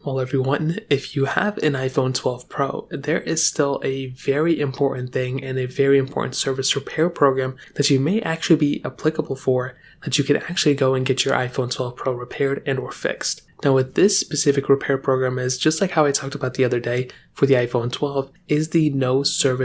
Well, everyone, if you have an iPhone 12 Pro, there is still a very important thing and a very important service repair program that you may actually be applicable for, that you can actually go and get your iPhone 12 Pro repaired and or fixed. Now, what this specific repair program is, just like how I talked about the other day for the iPhone 12, is the no sound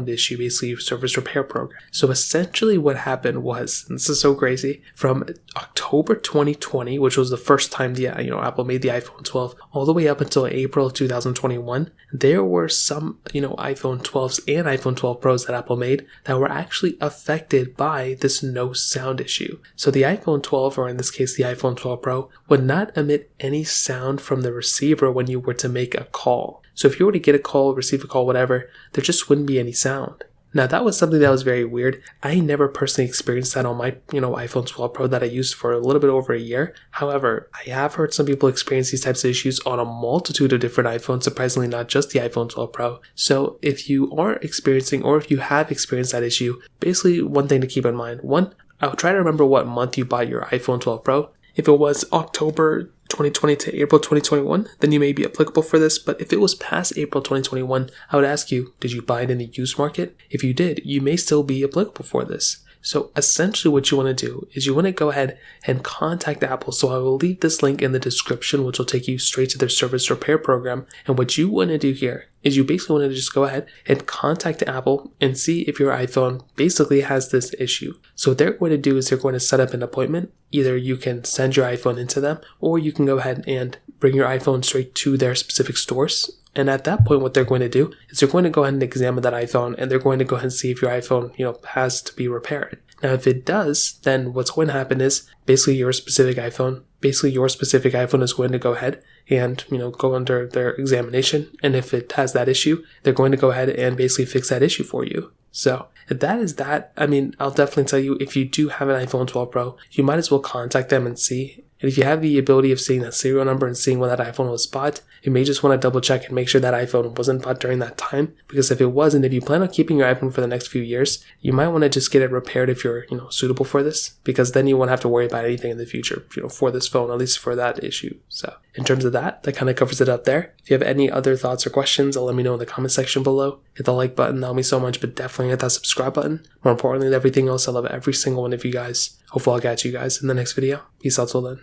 issue, basically service repair program. So essentially what happened was, and this is so crazy, from October 2020, which was the first time Apple made the iPhone 12, all the way up until April 2021, there were some, iPhone 12s and iPhone 12 Pros that Apple made that were actually affected by this no sound issue. So the iPhone 12, or in this case the iPhone 12 Pro, would not emit any sound from the receiver when you were to make a call. So if you were to get a call, receive a call, whatever, there just wouldn't be any sound. Now, that was something that was very weird. I never personally experienced that on my, iPhone 12 Pro that I used for a little bit over a year. However, I have heard some people experience these types of issues on a multitude of different iPhones, surprisingly not just the iPhone 12 Pro. So if you are experiencing, or if you have experienced that issue, basically one thing to keep in mind. One, I'll try to remember what month you bought your iPhone 12 Pro. If it was October 2020 to April 2021, then you may be applicable for this. But if it was past April 2021, I would ask you, did you buy it in the used market? If you did, you may still be applicable for this. So essentially what you want to do is you want to go ahead and contact Apple. So I will leave this link in the description, which will take you straight to their service repair program. And what you want to do here is you basically want to just go ahead and contact Apple and see if your iPhone basically has this issue. So what they're going to do is they're going to set up an appointment. Either you can send your iPhone into them, or you can go ahead and bring your iPhone straight to their specific stores. And at that point, what they're going to do is they're going to go ahead and examine that iPhone, and they're going to go ahead and see if your iPhone, has to be repaired. Now, if it does, then what's going to happen is basically your specific iPhone is going to go ahead and, go under their examination. And if it has that issue, they're going to go ahead and basically fix that issue for you. So if that is that, I'll definitely tell you, if you do have an iPhone 12 Pro, you might as well contact them and see. And if you have the ability of seeing that serial number and seeing when that iPhone was bought, you may just want to double check and make sure that iPhone wasn't bought during that time. Because if it wasn't, if you plan on keeping your iPhone for the next few years, you might want to just get it repaired if you're, suitable for this. Because then you won't have to worry about anything in the future, for this phone, at least for that issue. So in terms of that kind of covers it up there. If you have any other thoughts or questions, let me know in the comment section below. Hit the like button, that helps me so much, but definitely hit that subscribe button. More importantly than everything else, I love every single one of you guys. Hopefully I'll catch you guys in the next video. Peace out till then.